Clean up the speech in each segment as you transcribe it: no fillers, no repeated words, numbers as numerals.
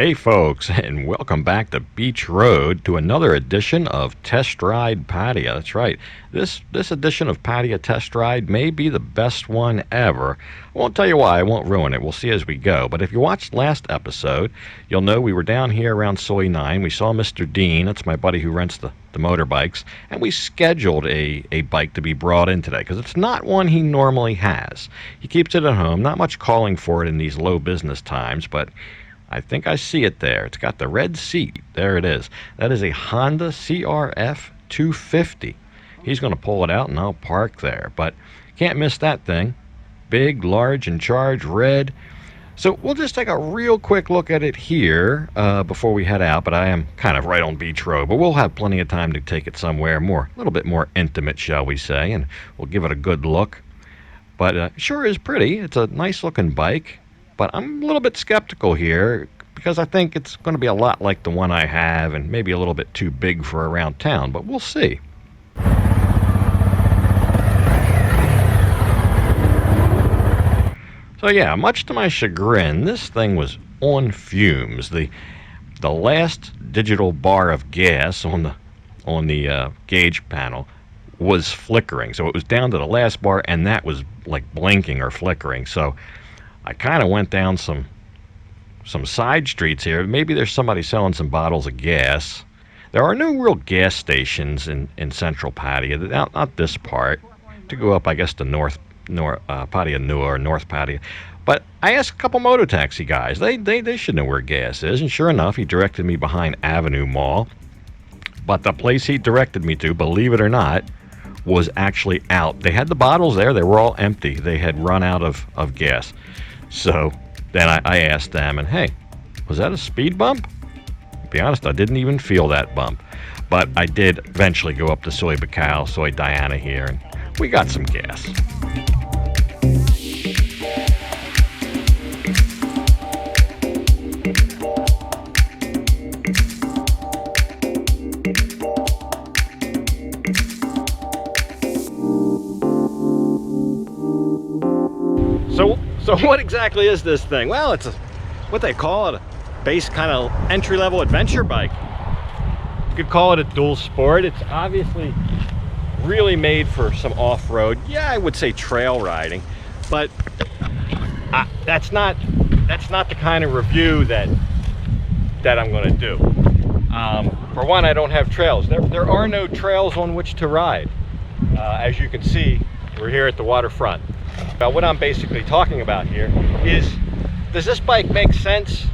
Hey folks, and welcome back to Beach Road to another edition of Test Ride Pattaya. That's right. This edition of Pattaya Test Ride may be the best one ever. I won't tell you why, I won't ruin it. We'll see as we go. But if you watched last episode, you'll know we were down here around Soy 9. We saw Mr. Dean, that's my buddy who rents the motorbikes, and we scheduled a bike to be brought in today because it's not one he normally has. He keeps it at home, not much calling for it in these low business times, but I think I see it there. It's got the red seat. There it is. That is a Honda CRF250. He's going to pull it out and I'll park there. But can't miss that thing. Big, large, and charged, red. So we'll just take a real quick look at it here before we head out. But I am kind of right on Beach Road. But we'll have plenty of time to take it somewhere a little bit more intimate, shall we say. And we'll give it a good look. But it sure is pretty. It's a nice looking bike. But I'm a little bit skeptical here because I think it's going to be a lot like the one I have and maybe a little bit too big for around town, but we'll see. So yeah, much to my chagrin, this thing was on fumes. The last digital bar of gas on the gauge panel was flickering. So it was down to the last bar and that was like blinking or flickering. So I kind of went down some side streets here. Maybe there's somebody selling some bottles of gas. There are no real gas stations in central Pattaya, not this part. To go up, I guess, to Pattaya Nua or North Pattaya. But I asked a couple moto taxi guys. They should know where gas is. And sure enough, he directed me behind Avenue Mall. But the place he directed me to, believe it or not, was actually out. They had the bottles there. They were all empty. They had run out of gas. So then I asked them, and hey, was that a speed bump? To be honest, I didn't even feel that bump. But I did eventually go up to Soy Bacal, Soy Diana here, and we got some gas. So what exactly is this thing? Well, it's what they call it, a base kind of entry-level adventure bike. You could call it a dual sport. It's obviously really made for some off-road. Yeah, I would say trail riding, but that's not the kind of review that I'm going to do. For one, I don't have trails. There are no trails on which to ride. As you can see, we're here at the waterfront. What I'm basically talking about here is, does this bike make sense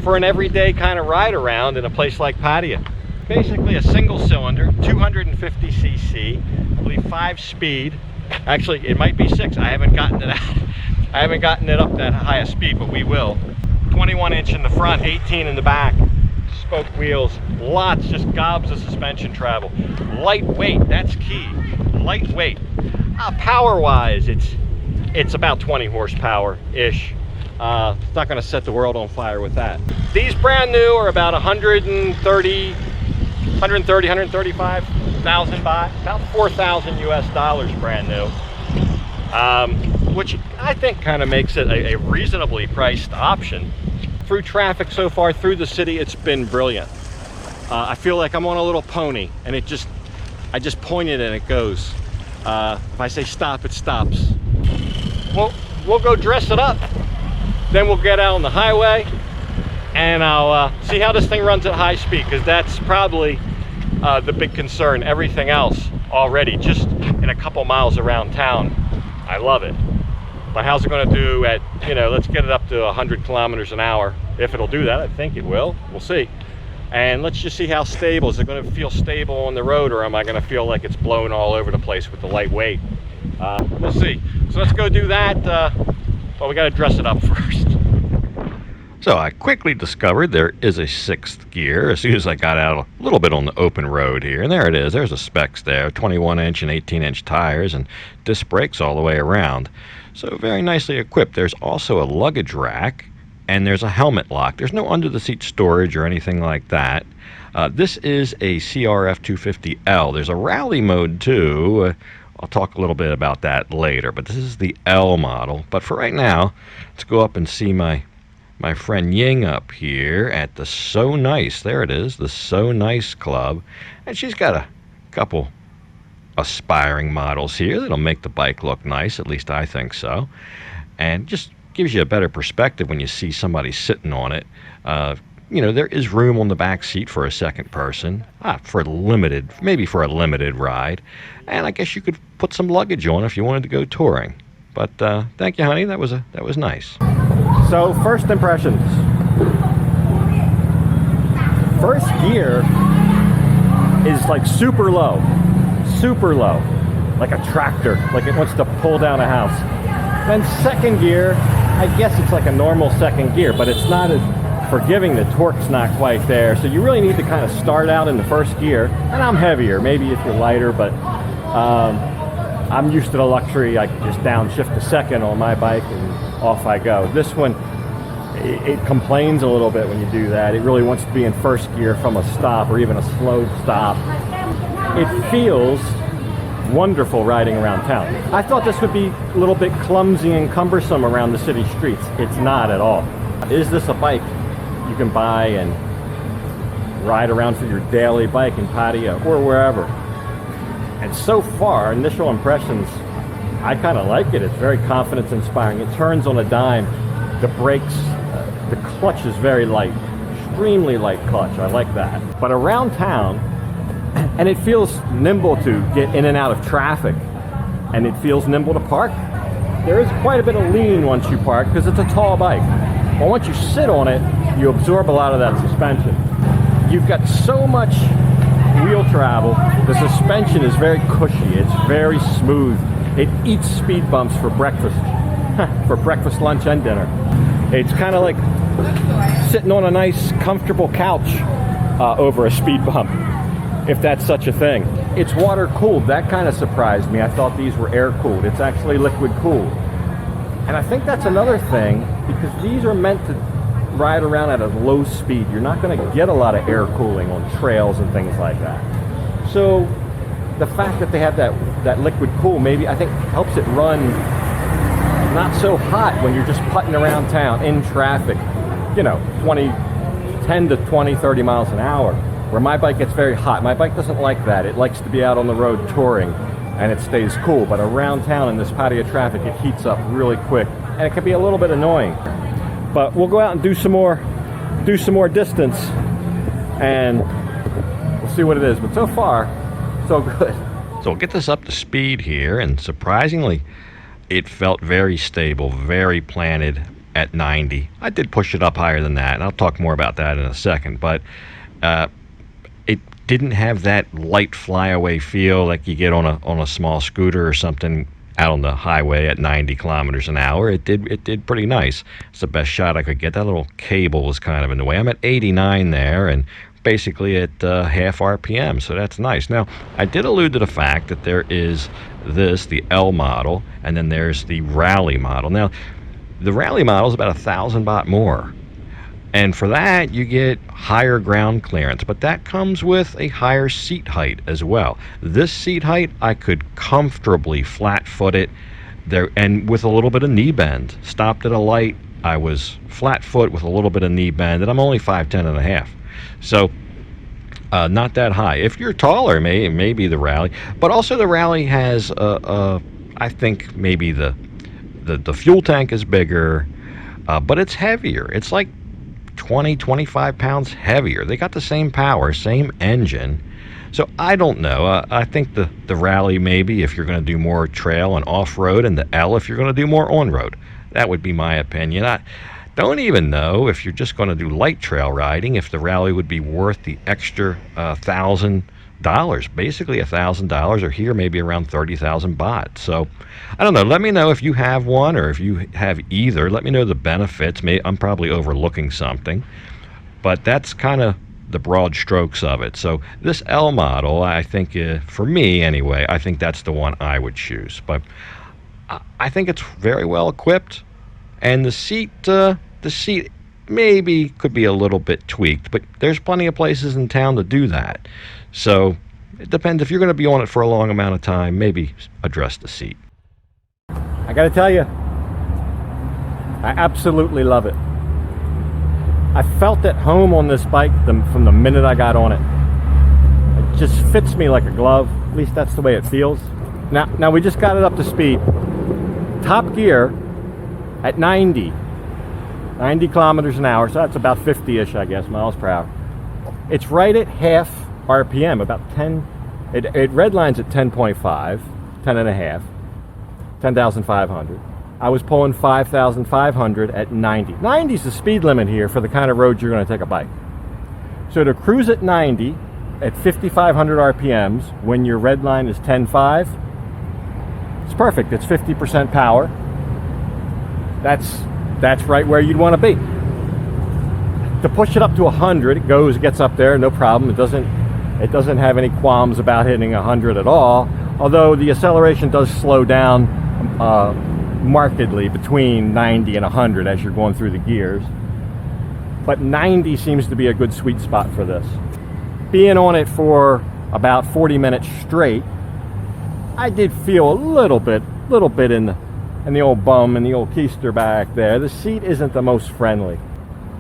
for an everyday kind of ride around in a place like Pattaya? Basically a single cylinder, 250cc, I believe 5-speed. Actually, it might be 6. I haven't gotten it out. I haven't gotten it up that high a speed, but we will. 21-inch in the front, 18 in the back. Spoke wheels, lots, just gobs of suspension travel. Lightweight, that's key. Lightweight. Power-wise, it's about 20 horsepower-ish. It's not going to set the world on fire with that. These brand new are about 135,000 baht, about 4,000 US dollars brand new. Which I think kind of makes it a reasonably priced option. Through traffic so far, through the city, it's been brilliant. I feel like I'm on a little pony, and I just point it and it goes. If I say stop, it stops. We'll go dress it up. Then we'll get out on the highway and I'll see how this thing runs at high speed, because that's probably the big concern. Everything else already, just in a couple miles around town, I love it. But how's it going to do at, let's get it up to 100 kilometers an hour. If it'll do that, I think it will. We'll see. And let's just see how stable. Is it going to feel stable on the road, or am I going to feel like it's blown all over the place with the lightweight? We'll see. So let's go do that. Well, we got to dress it up first. So I quickly discovered there is a 6th gear as soon as I got out a little bit on the open road here. And there it is. There's the specs there. 21-inch and 18-inch tires and disc brakes all the way around. So very nicely equipped. There's also a luggage rack. And there's a helmet lock. There's no under-the-seat storage or anything like that. This is a CRF250L. There's a rally mode too. I'll talk a little bit about that later, but this is the L model. But for right now, let's go up and see my my friend Ying up here at the So Nice. There it is, the So Nice Club. And she's got a couple aspiring models here that'll make the bike look nice, at least I think so. And just gives you a better perspective when you see somebody sitting on it. You know, there is room on the back seat for a second person, maybe for a limited ride. And I guess you could put some luggage on if you wanted to go touring. But thank you, honey. That was nice. So first impressions. First gear is like super low, like a tractor, like it wants to pull down a house. Then second gear, I guess it's like a normal second gear, but it's not as forgiving. The torque's not quite there, so you really need to kind of start out in the first gear. And I'm heavier, maybe if you're lighter, but I'm used to the luxury. I can just downshift to second on my bike and off I go. This one, it complains a little bit when you do that. It really wants to be in first gear from a stop or even a slow stop. It feels wonderful riding around town. I thought this would be a little bit clumsy and cumbersome around the city streets. It's not at all. Is this a bike you can buy and ride around for your daily bike in Pattaya or wherever? And so far, initial impressions, I kind of like it. It's very confidence inspiring. It turns on a dime. The brakes, the clutch is very light, extremely light clutch. I like that. But around town, and it feels nimble to get in and out of traffic, and it feels nimble to park. There is quite a bit of lean once you park because it's a tall bike. Well, once you sit on it, you absorb a lot of that suspension. You've got so much wheel travel. The suspension is very cushy. It's very smooth. It eats speed bumps for breakfast, for breakfast, lunch, and dinner. It's kind of like sitting on a nice, comfortable couch over a speed bump, if that's such a thing. It's water cooled. That kind of surprised me. I thought these were air cooled. It's actually liquid cooled. And I think that's another thing, because these are meant to ride around at a low speed. You're not going to get a lot of air cooling on trails and things like that. So the fact that they have that liquid cool, maybe I think helps it run not so hot when you're just putting around town in traffic, you know, 10 to 20, 30 miles an hour. Where my bike gets very hot. My bike doesn't like that. It likes to be out on the road touring, and it stays cool. But around town in this Pattaya traffic, it heats up really quick, and it can be a little bit annoying. But we'll go out and do some more distance, and we'll see what it is. But so far, so good. So we'll get this up to speed here, and surprisingly, it felt very stable, very planted at 90. I did push it up higher than that, and I'll talk more about that in a second. But it didn't have that light flyaway feel like you get on a small scooter or something out on the highway at 90 kilometers an hour. It did pretty nice. It's the best shot I could get. That little cable was kind of in the way. I'm at 89 there, and basically at half RPM, so that's nice. Now, I did allude to the fact that there is the L model, and then there's the Rally model. Now, the Rally model is about 1,000 baht more. And for that, you get higher ground clearance, but that comes with a higher seat height as well. This seat height, I could comfortably flat-foot it there, and with a little bit of knee bend. Stopped at a light, I was flat-foot with a little bit of knee bend, and I'm only 5'10 and a half. So, not that high. If you're taller, maybe the Rally, but also the Rally has, I think maybe the fuel tank is bigger, but it's heavier. It's like 20-25 pounds heavier. They got the same power, same engine. So I don't know. I think the Rally, maybe if you're going to do more trail and off-road, and the L if you're going to do more on-road. That would be my opinion. I don't even know if you're just going to do light trail riding, if the Rally would be worth the extra $1,000, basically $1,000, or here maybe around 30,000 baht. So I don't know. Let me know if you have one, or if you have either. Let me know the benefits. I'm probably overlooking something, but that's kind of the broad strokes of it. So this L model, I think, for me anyway, I think that's the one I would choose. But I think it's very well equipped, and the seat maybe could be a little bit tweaked, but there's plenty of places in town to do that. So it depends. If you're going to be on it for a long amount of time, maybe address the seat. I got to tell you, I absolutely love it. I felt at home on this bike from the minute I got on it. It just fits me like a glove. At least that's the way it feels. Now we just got it up to speed. Top gear at 90 kilometers an hour, so that's about 50-ish, I guess, miles per hour. It's right at half RPM, about 10. It redlines at 10.5, 10 and a half, 10,500. I was pulling 5,500 at 90. 90 is the speed limit here for the kind of road you're going to take a bike. So to cruise at 90 at 5,500 RPMs when your red line is 10.5, it's perfect. It's 50% power. That's right where you'd want to be. To push it up to 100, it gets up there, no problem. It doesn't have any qualms about hitting 100 at all. Although the acceleration does slow down markedly between 90 and 100 as you're going through the gears. But 90 seems to be a good sweet spot for this. Being on it for about 40 minutes straight, I did feel a little bit in the old bum and the old keister back there. The seat isn't the most friendly,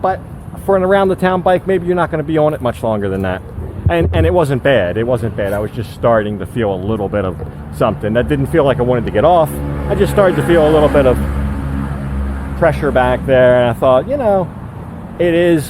but for an around the town bike, maybe you're not going to be on it much longer than that. And it wasn't bad. It wasn't bad. I was just starting to feel a little bit of something. That didn't feel like I wanted to get off. I just started to feel a little bit of pressure back there, and I thought, you know, it is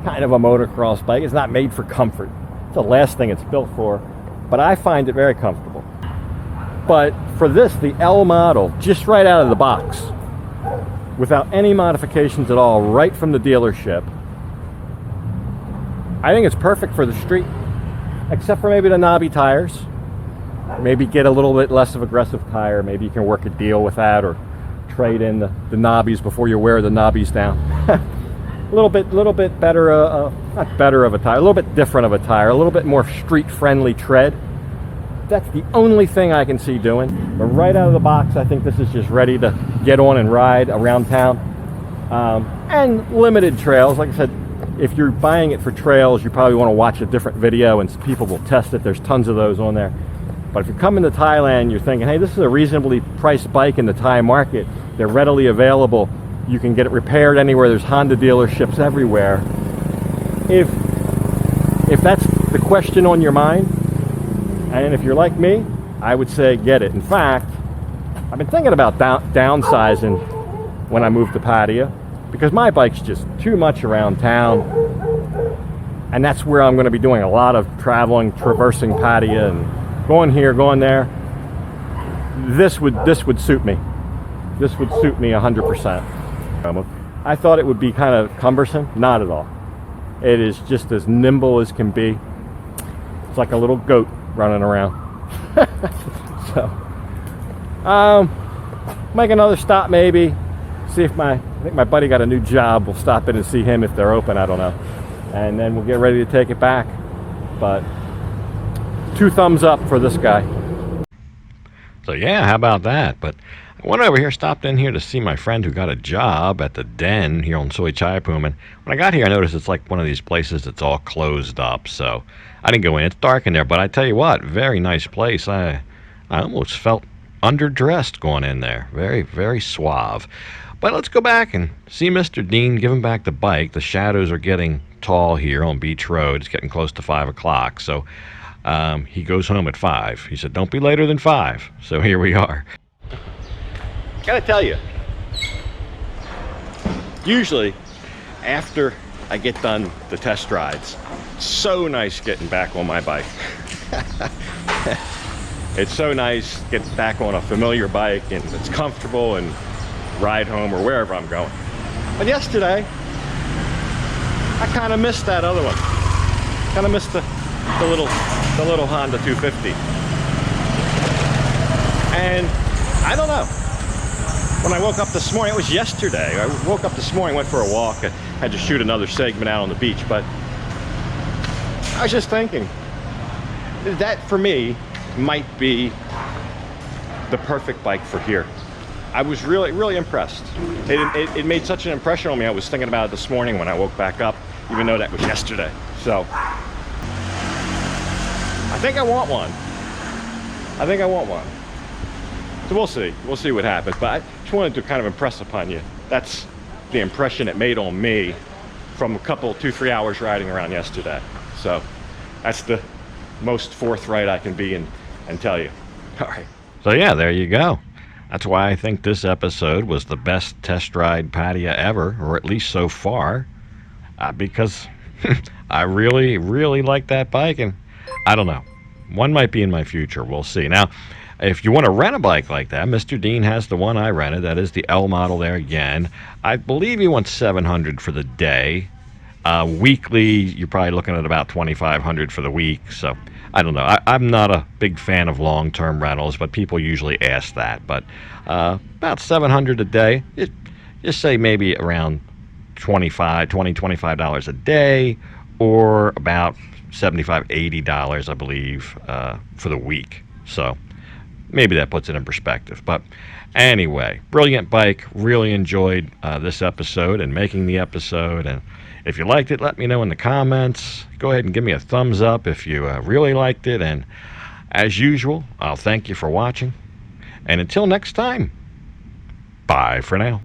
kind of a motocross bike. It's not made for comfort. It's the last thing it's built for, but I find it very comfortable. But for this, the L model, just right out of the box, without any modifications at all, right from the dealership, I think it's perfect for the street, except for maybe the knobby tires. Maybe get a little bit less of aggressive tire. Maybe you can work a deal with that, or trade in the knobbies before you wear the knobbies down. a little bit better, not better of a tire, a little bit different of a tire, a little bit more street-friendly tread. That's the only thing I can see doing. But right out of the box, I think this is just ready to get on and ride around town. And limited trails. Like I said, if you're buying it for trails, you probably want to watch a different video and people will test it. There's tons of those on there. But if you're coming to Thailand, you're thinking, hey, this is a reasonably priced bike in the Thai market. They're readily available. You can get it repaired anywhere. There's Honda dealerships everywhere. If that's the question on your mind, and if you're like me, I would say get it. In fact, I've been thinking about downsizing when I move to Pattaya, because my bike's just too much around town, and that's where I'm going to be doing a lot of traveling, traversing Pattaya and going here, going there. This would suit me. This would suit me 100%. I thought it would be kind of cumbersome. Not at all. It is just as nimble as can be. It's like a little goat running around. So make another stop, maybe see if I think my buddy got a new job. We'll stop in and see him if they're open. I don't know, and then we'll get ready to take it back. But 2 thumbs up for this guy. So yeah, how about that? But I went over here, stopped in here to see my friend who got a job at the Den here on Soi Chaiapum, and when I got here I noticed it's like one of these places that's all closed up, so I didn't go in. It's dark in there, but I tell you what, very nice place. I almost felt underdressed going in there. Very, very suave. But let's go back and see Mr. Dean, give him back the bike. The shadows are getting tall here on Beach Road. It's getting close to 5 o'clock, so he goes home at 5. He said, don't be later than 5. So here we are. Gotta tell you, usually after I get done the test rides, it's so nice getting back on my bike. It's so nice to get back on a familiar bike, and it's comfortable, and ride home or wherever I'm going. But yesterday, I kind of missed that other one. Kind of missed the little Honda 250. And I don't know. When I woke up this morning, it was yesterday. I woke up this morning, went for a walk. I had to shoot another segment out on the beach, but I was just thinking, that for me might be the perfect bike for here. I was really impressed. It made such an impression on me. I was thinking about it this morning when I woke back up, even though that was yesterday. So I think I want one. So we'll see what happens, but I just wanted to kind of impress upon you. That's the impression it made on me from a couple, 2-3 hours riding around yesterday. So that's the most forthright I can be and tell you. All right. So yeah, there you go. That's why I think this episode was the best test ride Pattaya ever, or at least so far, because I really, really like that bike, and I don't know. One might be in my future. We'll see. Now, if you want to rent a bike like that, Mr. Dean has the one I rented. That is the L model there again. I believe he wants $700 for the day. Weekly, you're probably looking at about $2,500 for the week. So I don't know. I'm not a big fan of long-term rentals, but people usually ask that. But about $700 a day. Just say maybe around $25 a day, or about $75, $80, I believe, for the week. So maybe that puts it in perspective. But anyway, brilliant bike. Really enjoyed this episode and making the episode. And if you liked it, let me know in the comments. Go ahead and give me a thumbs up if you really liked it. And as usual, I'll thank you for watching. And until next time, bye for now.